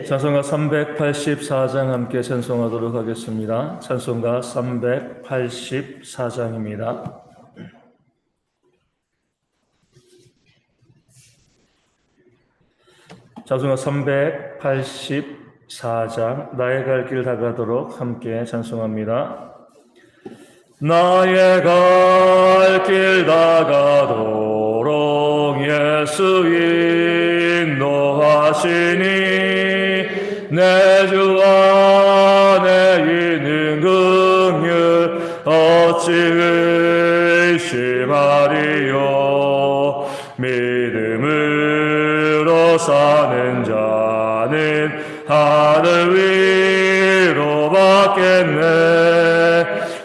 찬송가 384장 함께 찬송하도록 하겠습니다. 찬송가 384장입니다. 찬송가 384장 나의 갈 길 다가도록 함께 찬송합니다. 나의 갈 길 다가도록 예수 인도하시니 내 주 안에 있는 긍휼 어찌 의심하리요. 믿음으로 사는 자는 하늘 위로 받겠네.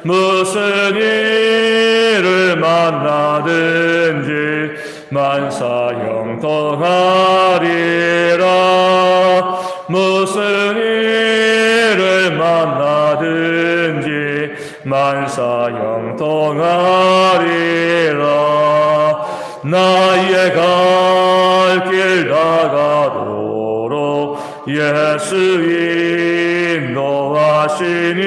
무슨 일을 만나든지 만사형통하리라. 무슨 일을 만나든지 만사형통하리라. 나의 갈 길 다가도록 예수 인도하시니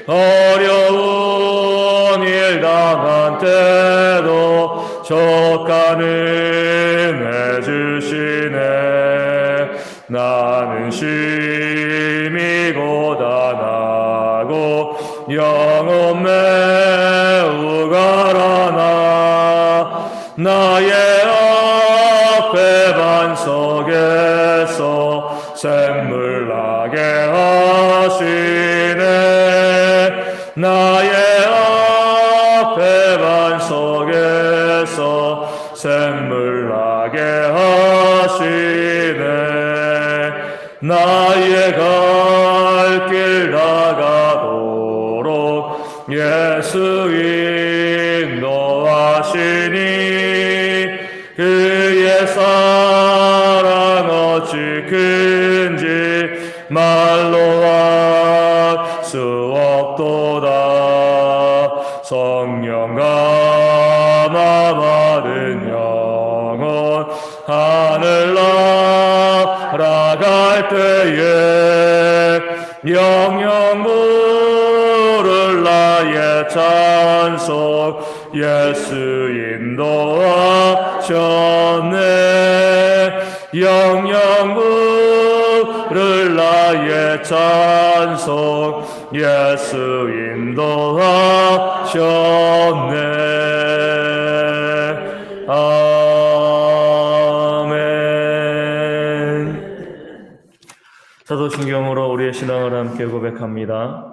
어려운 일 당한 때도 족가는 해주시네. 나는 심히 고단하고 영혼 매우 가라나 나의 앞에 반석에서 샘물 나게 하시네. 나의 앞에 반석에서 샘물 나게 하시네. 나의 갈 길 다가도록 예수 인도하시니 그의 사랑 어찌 큰지 말로 할 수 없도다. 성령 감화 받은 영혼 하늘 날아갈 때에 영영 부를 나의 찬송 예수 인도하셨네. 영영 부를 나의 찬송 예수 인도하셨네. 아멘. 사도신경으로 우리의 신앙을 함께 고백합니다.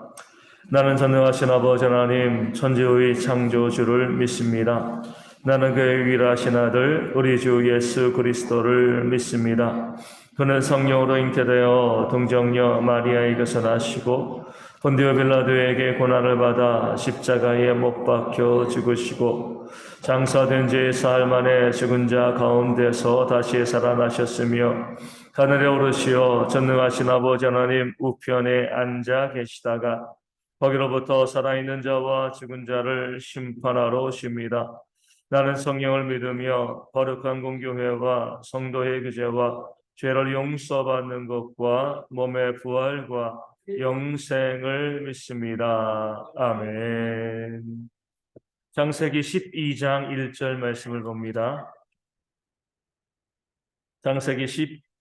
나는 전능하신 아버지 하나님 천지의 창조주를 믿습니다. 나는 그의 유일하신 아들 우리 주 예수 그리스도를 믿습니다. 그는 성령으로 잉태되어 동정녀 마리아에게서 나시고 본디오 빌라도에게 고난을 받아 십자가에 못 박혀 죽으시고 장사된 지 사흘 만에 죽은 자 가운데서 다시 살아나셨으며 하늘에 오르시어 전능하신 아버지 하나님 우편에 앉아 계시다가 거기로부터 살아있는 자와 죽은 자를 심판하러 오십니다. 나는 성령을 믿으며 거룩한 공교회와 성도의 교제와 죄를 용서받는 것과 몸의 부활과 영생을 믿습니다. 아멘. 창세기 12장 1절 말씀을 봅니다. 창세기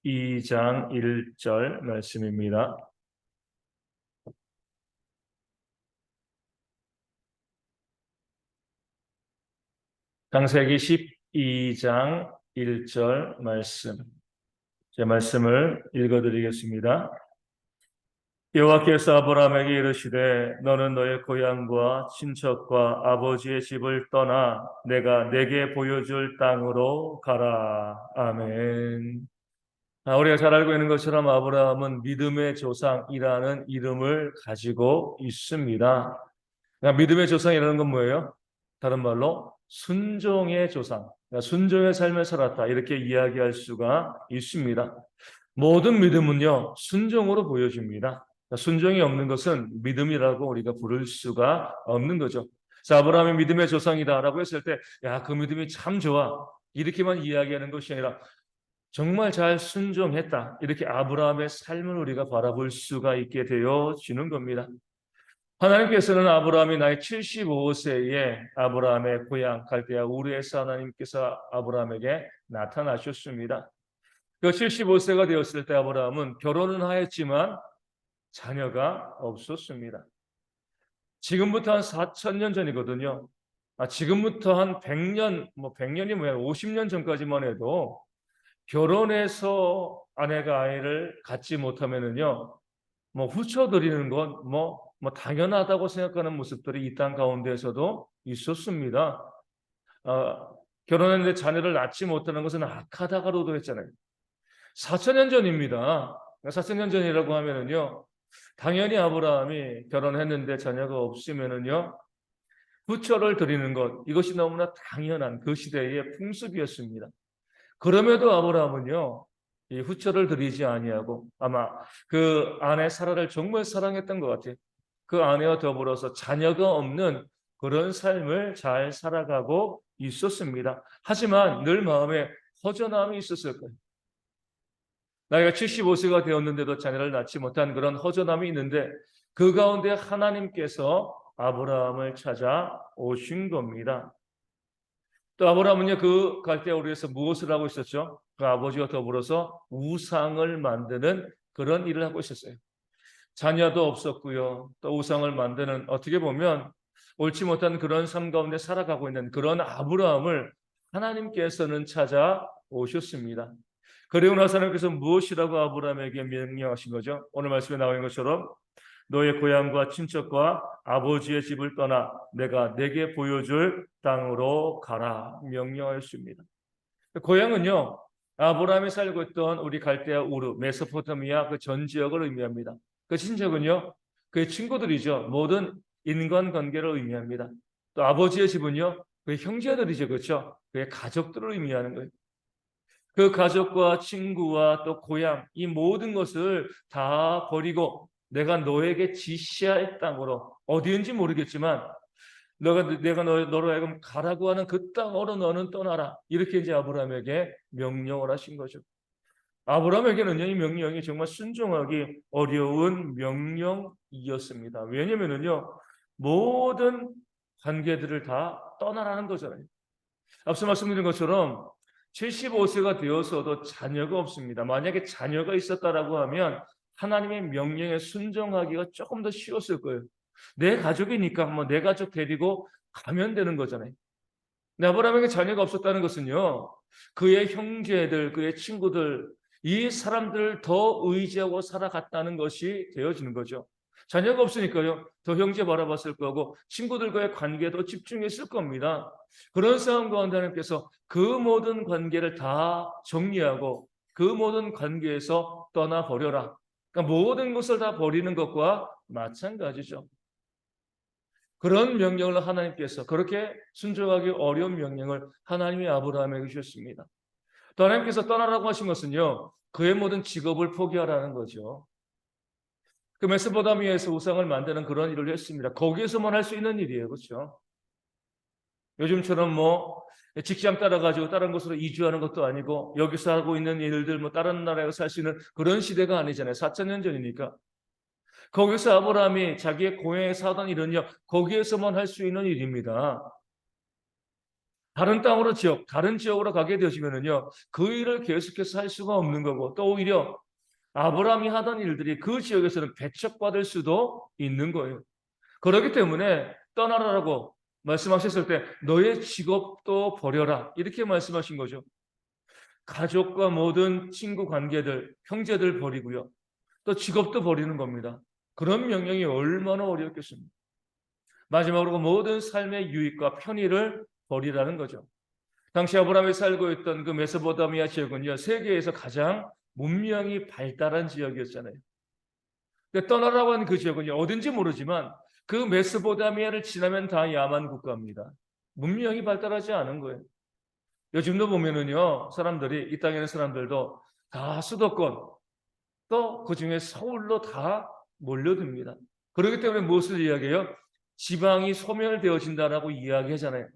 12장 1절 말씀입니다. 창세기 12장 1절 말씀. 제 말씀을 읽어드리겠습니다. 여호와께서 아브라함에게 이르시되 너는 너의 고향과 친척과 아버지의 집을 떠나 내가 내게 보여줄 땅으로 가라. 아멘. 우리가 잘 알고 있는 것처럼 아브라함은 믿음의 조상이라는 이름을 가지고 있습니다. 믿음의 조상이라는 건 뭐예요? 다른 말로 순종의 조상, 순종의 삶을 살았다 이렇게 이야기할 수가 있습니다. 모든 믿음은요 순종으로 보여집니다. 순종이 없는 것은 믿음이라고 우리가 부를 수가 없는 거죠. 자, 아브라함이 믿음의 조상이다라고 했을 때 야, 그 믿음이 참 좋아 이렇게만 이야기하는 것이 아니라 정말 잘 순종했다. 이렇게 아브라함의 삶을 우리가 바라볼 수가 있게 되어지는 겁니다. 하나님께서는 아브라함이 나이 75세에 아브라함의 고향 갈대아 우르에서 하나님께서 아브라함에게 나타나셨습니다. 그 75세가 되었을 때 아브라함은 결혼은 하였지만 자녀가 없었습니다. 지금부터 한 4,000년 전이거든요. 지금부터 한 100년, 100년이 뭐야, 50년 전까지만 해도 결혼해서 아내가 아이를 갖지 못하면은요, 후처드리는 건 당연하다고 생각하는 모습들이 이 땅 가운데에서도 있었습니다. 결혼했는데 자녀를 낳지 못하는 것은 악하다가로도 했잖아요. 4,000년 전입니다. 4,000년 전이라고 하면은요, 당연히 아브라함이 결혼했는데 자녀가 없으면은요, 후처를 드리는 것, 이것이 너무나 당연한 그 시대의 풍습이었습니다. 그럼에도 아브라함은요, 이 후처를 드리지 아니하고 아마 그 아내 사라를 정말 사랑했던 것 같아요. 그 아내와 더불어서 자녀가 없는 그런 삶을 잘 살아가고 있었습니다. 하지만 늘 마음에 허전함이 있었을 거예요. 나이가 75세가 되었는데도 자녀를 낳지 못한 그런 허전함이 있는데 그 가운데 하나님께서 아브라함을 찾아오신 겁니다. 또 아브라함은요, 그 갈대아 우르에서 무엇을 하고 있었죠? 그 아버지와 더불어서 우상을 만드는 그런 일을 하고 있었어요. 자녀도 없었고요. 또 우상을 만드는, 어떻게 보면 옳지 못한 그런 삶 가운데 살아가고 있는 그런 아브라함을 하나님께서는 찾아오셨습니다. 그리고 나서 하나님께서 무엇이라고 아브라함에게 명령하신 거죠? 오늘 말씀에 나와 있는 것처럼 너의 고향과 친척과 아버지의 집을 떠나 내가 내게 보여줄 땅으로 가라 명령하였습니다. 고향은요, 아브라함이 살고 있던 우리 갈대아 우르 메소포타미아 그 전 지역을 의미합니다. 그 친척은요, 그의 친구들이죠. 모든 인간관계를 의미합니다. 또 아버지의 집은요, 그의 형제들이죠. 그렇죠? 그의 가족들을 의미하는 거예요. 그 가족과 친구와 또 고향, 이 모든 것을 다 버리고 내가 너에게 지시할 땅으로, 어디인지 모르겠지만 내가 너로 하여금 가라고 하는 그 땅으로 너는 떠나라. 이렇게 이제 아브라함에게 명령을 하신 거죠. 아브라함에게는요, 이 명령이 정말 순종하기 어려운 명령이었습니다. 왜냐면은요, 모든 관계들을 다 떠나라는 거잖아요. 앞서 말씀드린 것처럼 75세가 되어서도 자녀가 없습니다. 만약에 자녀가 있었다라고 하면 하나님의 명령에 순종하기가 조금 더 쉬웠을 거예요. 내 가족이니까 내 가족 데리고 가면 되는 거잖아요. 아브라함에게 자녀가 없었다는 것은요, 그의 형제들, 그의 친구들, 이 사람들을 더 의지하고 살아갔다는 것이 되어지는 거죠. 자녀가 없으니까요, 더 형제 바라봤을 거고 친구들과의 관계도 집중했을 겁니다. 그런 상황 가운데 하나님께서 그 모든 관계를 다 정리하고 그 모든 관계에서 떠나버려라. 그러니까 모든 것을 다 버리는 것과 마찬가지죠. 그런 명령을 하나님께서, 그렇게 순종하기 어려운 명령을 하나님이 아브라함에게 주셨습니다. 또 하나님께서 떠나라고 하신 것은요, 그의 모든 직업을 포기하라는 거죠. 그 메소포타미아에서 우상을 만드는 그런 일을 했습니다. 거기에서만 할 수 있는 일이에요. 그렇죠? 요즘처럼 직장 따라가지고 다른 곳으로 이주하는 것도 아니고 여기서 하고 있는 일들 다른 나라에 살 수 있는 그런 시대가 아니잖아요. 4,000년 전이니까. 거기서 아브라함이 자기의 고향에서 하던 일은요, 거기에서만 할 수 있는 일입니다. 다른 지역으로 가게 되시면은요, 그 일을 계속해서 할 수가 없는 거고, 또 오히려 아브라함이 하던 일들이 그 지역에서는 배척받을 수도 있는 거예요. 그렇기 때문에 떠나라라고 말씀하셨을 때 너의 직업도 버려라, 이렇게 말씀하신 거죠. 가족과 모든 친구 관계들, 형제들 버리고요. 또 직업도 버리는 겁니다. 그런 명령이 얼마나 어렵겠습니까? 마지막으로 모든 삶의 유익과 편의를 버리라는 거죠. 당시 아브라함이 살고 있던 그 메소포타미아 지역은요, 세계에서 가장 문명이 발달한 지역이었잖아요. 떠나라고 하는 그 지역은요, 어딘지 모르지만 그 메소포타미아를 지나면 다 야만 국가입니다. 문명이 발달하지 않은 거예요. 요즘도 보면은요, 사람들이, 이 땅에 있는 사람들도 다 수도권, 또 그중에 서울로 다 몰려듭니다. 그렇기 때문에 무엇을 이야기해요? 지방이 소멸되어진다라고 이야기하잖아요.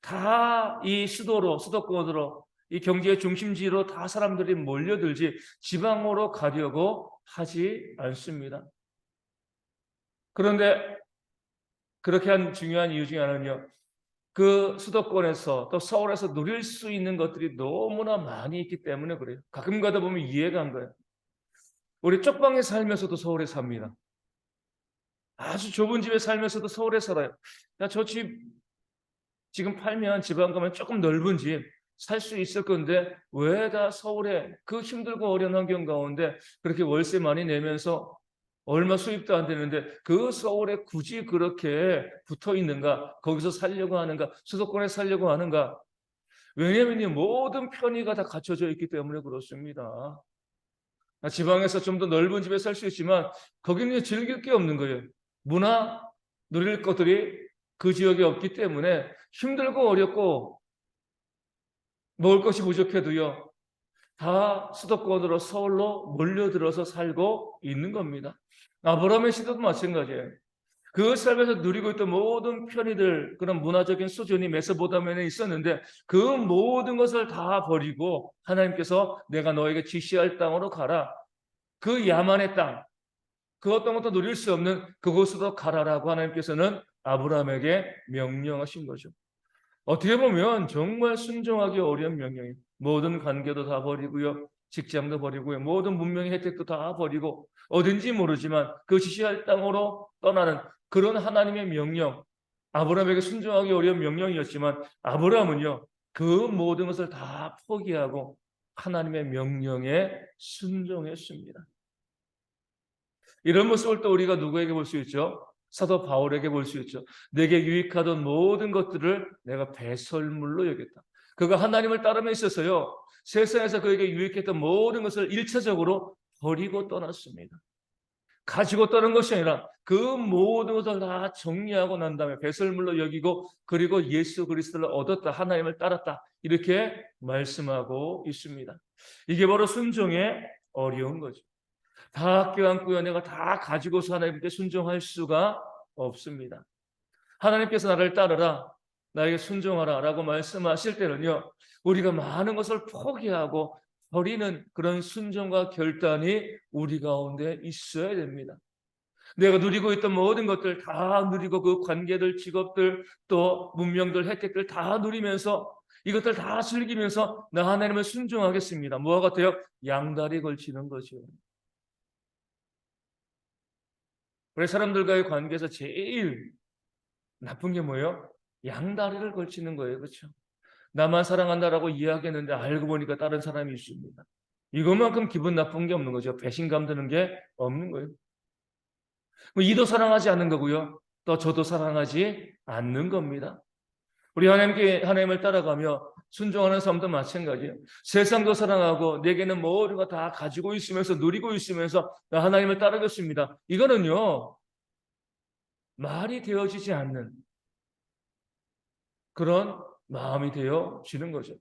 다 이 수도권으로 이 경제의 중심지로 다 사람들이 몰려들지 지방으로 가려고 하지 않습니다. 그런데 그렇게 한 중요한 이유 중에 하나는요, 그 수도권에서 또 서울에서 누릴 수 있는 것들이 너무나 많이 있기 때문에 그래요. 가끔 가다 보면 이해가 안 가요. 우리 쪽방에 살면서도 서울에 삽니다. 아주 좁은 집에 살면서도 서울에 살아요. 저 집 지금 팔면 지방 가면 조금 넓은 집 살 수 있을 건데 왜 다 서울에 그 힘들고 어려운 환경 가운데 그렇게 월세 많이 내면서 얼마 수입도 안 되는데 그 서울에 굳이 그렇게 붙어 있는가? 거기서 살려고 하는가? 수도권에 살려고 하는가? 왜냐하면 이 모든 편의가 다 갖춰져 있기 때문에 그렇습니다. 지방에서 좀 더 넓은 집에 살 수 있지만 거기는 즐길 게 없는 거예요. 문화, 누릴 것들이 그 지역에 없기 때문에 힘들고 어렵고 먹을 것이 부족해도요, 다 수도권으로 서울로 몰려들어서 살고 있는 겁니다. 아브라함의 시대도 마찬가지예요. 그 삶에서 누리고 있던 모든 편의들, 그런 문화적인 수준이 메소포타미아에 있었는데 그 모든 것을 다 버리고 하나님께서 내가 너에게 지시할 땅으로 가라. 그 야만의 땅, 그 어떤 것도 누릴 수 없는 그곳으로 가라라고 하나님께서는 아브라함에게 명령하신 거죠. 어떻게 보면 정말 순종하기 어려운 명령이에요. 모든 관계도 다 버리고요. 직장도 버리고요. 모든 문명의 혜택도 다 버리고 어딘지 모르지만 그 지시할 땅으로 떠나는 그런 하나님의 명령. 아브라함에게 순종하기 어려운 명령이었지만 아브라함은요. 그 모든 것을 다 포기하고 하나님의 명령에 순종했습니다. 이런 모습을 또 우리가 누구에게 볼 수 있죠? 사도 바울에게 볼 수 있죠. 내게 유익하던 모든 것들을 내가 배설물로 여겼다. 그가 하나님을 따름에 있어서요. 세상에서 그에게 유익했던 모든 것을 일차적으로 버리고 떠났습니다. 가지고 떠난 것이 아니라 그 모든 것을 다 정리하고 난 다음에 배설물로 여기고 그리고 예수 그리스도를 얻었다. 하나님을 따랐다. 이렇게 말씀하고 있습니다. 이게 바로 순종의 어려운 거죠. 다 껴안고요. 내가 다 가지고서 하나님께 순종할 수가 없습니다. 하나님께서 나를 따르라, 나에게 순종하라 라고 말씀하실 때는요. 우리가 많은 것을 포기하고 버리는 그런 순종과 결단이 우리 가운데 있어야 됩니다. 내가 누리고 있던 모든 것들 다 누리고 그 관계들, 직업들, 또 문명들, 혜택들 다 누리면서 이것들 다 즐기면서 나 하나님을 순종하겠습니다. 뭐와 같아요? 양다리 걸치는 거죠. 우리 사람들과의 관계에서 제일 나쁜 게 뭐예요? 양다리를 걸치는 거예요. 그렇죠? 나만 사랑한다라고 이야기했는데 알고 보니까 다른 사람이 있습니다. 이것만큼 기분 나쁜 게 없는 거죠. 배신감 드는 게 없는 거예요. 이도 사랑하지 않는 거고요. 또 저도 사랑하지 않는 겁니다. 우리 하나님을 따라가며 순종하는 삶도 마찬가지예요. 세상도 사랑하고 내게는 모든 거 다 가지고 있으면서 누리고 있으면서 나 하나님을 따르겠습니다. 이거는요. 말이 되어지지 않는 그런 마음이 되어지는 거죠.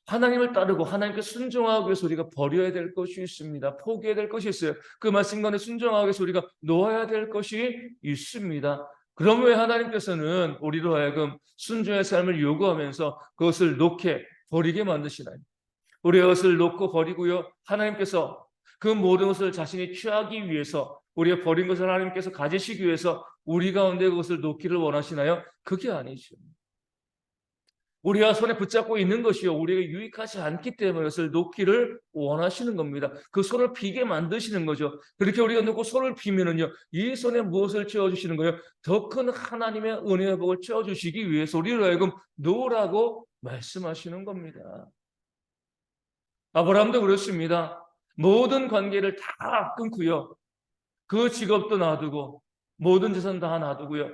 하나님을 따르고 하나님께 순종하기 위해서 우리가 버려야 될 것이 있습니다. 포기해야 될 것이 있어요. 그 말씀과는 순종하기 위해서 우리가 놓아야 될 것이 있습니다. 그럼 왜 하나님께서는 우리로 하여금 순종의 삶을 요구하면서 그것을 놓게 버리게 만드시나요? 우리의 것을 놓고 버리고요. 하나님께서 그 모든 것을 자신이 취하기 위해서 우리의 버린 것을 하나님께서 가지시기 위해서 우리 가운데 그것을 놓기를 원하시나요? 그게 아니죠. 우리가 손에 붙잡고 있는 것이요. 우리에게 유익하지 않기 때문에 그것을 놓기를 원하시는 겁니다. 그 손을 비게 만드시는 거죠. 그렇게 우리가 놓고 손을 비면은요. 이 손에 무엇을 채워주시는 거예요? 더 큰 하나님의 은혜의 복을 채워주시기 위해서 우리를 하여금 놓으라고 말씀하시는 겁니다. 아브라함도 그렇습니다. 모든 관계를 다 끊고요. 그 직업도 놔두고 모든 재산 다 놔두고요.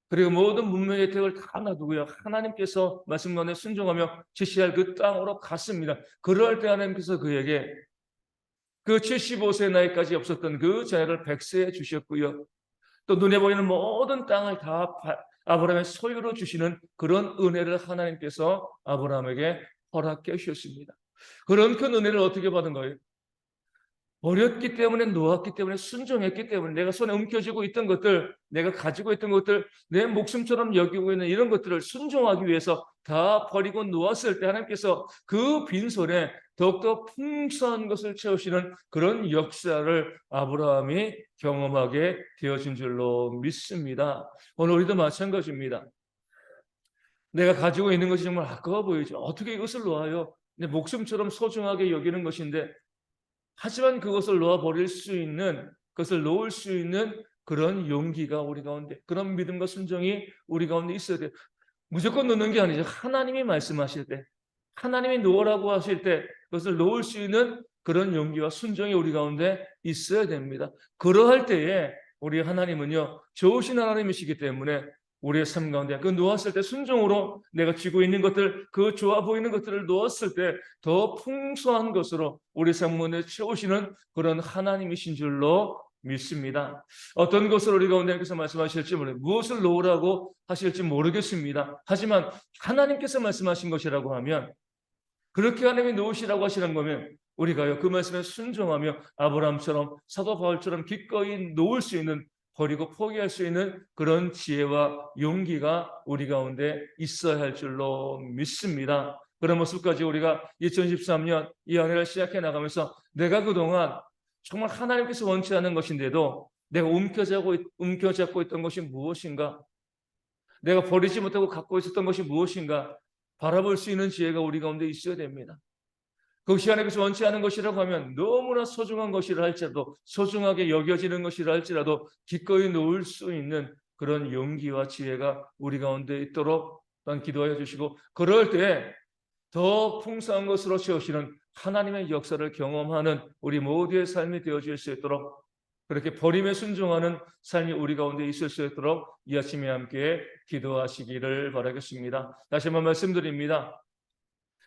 그리고 모든 문명의 혜택을 다 놔두고요. 하나님께서 말씀만에 순종하며 지시할 그 땅으로 갔습니다. 그럴 때 하나님께서 그에게 그 75세 나이까지 없었던 그 자녀를 100세에 주셨고요. 또 눈에 보이는 모든 땅을 다 아브라함의 소유로 주시는 그런 은혜를 하나님께서 아브라함에게 허락해 주셨습니다. 그런 큰 은혜를 어떻게 받은 거예요? 버렸기 때문에, 놓았기 때문에, 순종했기 때문에, 내가 손에 움켜쥐고 있던 것들, 내가 가지고 있던 것들, 내 목숨처럼 여기고 있는 이런 것들을 순종하기 위해서 다 버리고 놓았을 때 하나님께서 그 빈손에 더욱더 풍성한 것을 채우시는 그런 역사를 아브라함이 경험하게 되어진 줄로 믿습니다. 오늘 우리도 마찬가지입니다. 내가 가지고 있는 것이 정말 아까워 보이죠. 어떻게 이것을 놓아요? 내 목숨처럼 소중하게 여기는 것인데, 하지만 그것을 놓아버릴 수 있는, 그것을 놓을 수 있는 그런 용기가 우리 가운데, 그런 믿음과 순종이 우리 가운데 있어야 돼요. 무조건 놓는 게 아니죠. 하나님이 말씀하실 때, 하나님이 놓으라고 하실 때 그것을 놓을 수 있는 그런 용기와 순종이 우리 가운데 있어야 됩니다. 그러할 때에 우리 하나님은요, 좋으신 하나님이시기 때문에 우리의 삶 가운데 그 놓았을 때 순종으로 내가 쥐고 있는 것들, 그 좋아 보이는 것들을 놓았을 때 더 풍성한 것으로 우리 삶 가운데 채우시는 그런 하나님이신 줄로 믿습니다. 어떤 것을 우리 가운데께서 말씀하실지 모르겠어요. 무엇을 놓으라고 하실지 모르겠습니다. 하지만 하나님께서 말씀하신 것이라고 하면, 그렇게 하나님이 놓으시라고 하시는 거면 우리가요, 그 말씀에 순종하며 아브라함처럼, 사도 바울처럼 기꺼이 놓을 수 있는, 버리고 포기할 수 있는 그런 지혜와 용기가 우리 가운데 있어야 할 줄로 믿습니다. 그런 모습까지 우리가 2013년 이 연회를 시작해 나가면서, 내가 그동안 정말 하나님께서 원치 않는 것인데도 내가 움켜잡고 있던 것이 무엇인가, 내가 버리지 못하고 갖고 있었던 것이 무엇인가 바라볼 수 있는 지혜가 우리 가운데 있어야 됩니다. 그것이 하나님께서 원치 않은 것이라고 하면, 너무나 소중한 것이라 할지라도, 소중하게 여겨지는 것이라 할지라도 기꺼이 놓을 수 있는 그런 용기와 지혜가 우리 가운데 있도록 또한 기도하여 주시고, 그럴 때 더 풍성한 것으로 채우시는 하나님의 역사를 경험하는 우리 모두의 삶이 되어질 수 있도록, 그렇게 버림에 순종하는 삶이 우리 가운데 있을 수 있도록 이 아침에 함께 기도하시기를 바라겠습니다. 다시 한번 말씀드립니다.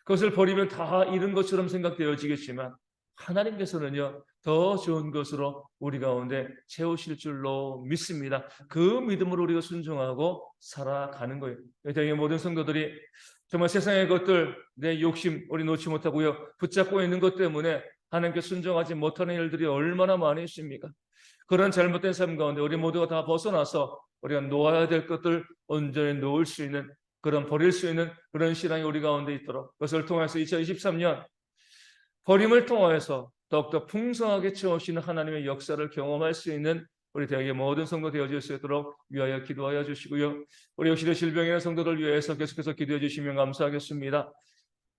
그것을 버리면 다 잃은 것처럼 생각되어지겠지만, 하나님께서는요, 더 좋은 것으로 우리 가운데 채우실 줄로 믿습니다. 그 믿음으로 우리가 순종하고 살아가는 거예요. 이 모든 성도들이 정말 세상의 것들, 내 욕심 우리 놓지 못하고요, 붙잡고 있는 것 때문에 하나님께 순종하지 못하는 일들이 얼마나 많이 있습니까? 그런 잘못된 삶 가운데 우리 모두가 다 벗어나서 우리가 놓아야 될 것들 온전히 놓을 수 있는, 그런 버릴 수 있는 그런 신앙이 우리 가운데 있도록, 그것을 통해서 2023년 버림을 통하여서 더욱더 풍성하게 채우시는 하나님의 역사를 경험할 수 있는 우리 대학의 모든 성도 되어질 수 있도록 위하여 기도하여 주시고요. 우리 역시 질병에 있는 성도들 위해서 계속해서 기도해 주시면 감사하겠습니다.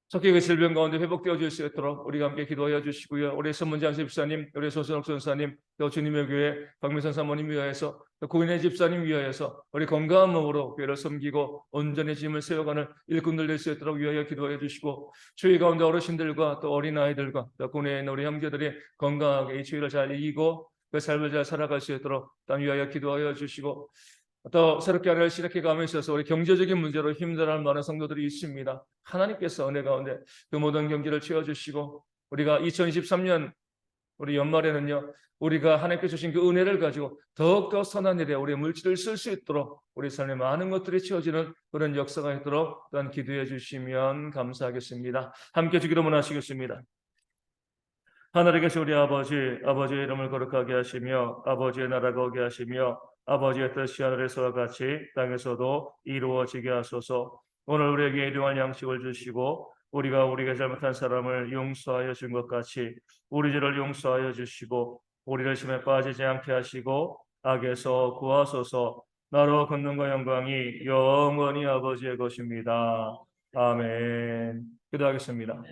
속히 그 질병 가운데 회복되어질 수 있도록 우리가 함께 기도하여 주시고요. 우리 선문장 집사님, 우리 소선옥 선사님, 또 주님의 교회 박미선 사모님 위하여서, 또 고인의 집사님 위하여서 우리 건강한 몸으로 교회를 섬기고 온전히 짐을 세워가는 일꾼들 될 수 있도록 위하여 기도하여 주시고, 주의 가운데 어르신들과 또 어린아이들과 또 국내에 있는 우리 형제들이 건강하게 이 주의를 잘 이기고 그 삶을 잘 살아갈 수 있도록 또한 위하여 기도하여 주시고, 또 새롭게 하루를 시작해 가면서 있어서 우리 경제적인 문제로 힘들어하는 많은 성도들이 있습니다. 하나님께서 은혜 가운데 그 모든 경제를 채워주시고, 우리가 2023년 우리 연말에는요, 우리가 하나님께서 주신 그 은혜를 가지고 더욱더 선한 일에 우리의 물질을 쓸 수 있도록 우리 삶에 많은 것들이 채워지는 그런 역사가 있도록 또한 기도해 주시면 감사하겠습니다. 함께 주기로 원하시겠습니다. 하늘에 계신 우리 아버지, 아버지의 이름을 거룩하게 하시며 아버지의 나라가 오게 하시며 아버지의 뜻이 하늘에서와 같이 땅에서도 이루어지게 하소서. 오늘 우리에게 일용할 양식을 주시고 우리가 우리에게 잘못한 사람을 용서하여 준 것 같이 우리 죄를 용서하여 주시고 우리를 심에 빠지지 않게 하시고 악에서 구하소서. 나로 권능과 영광이 영원히 아버지의 것입니다. 아멘. 기도하겠습니다.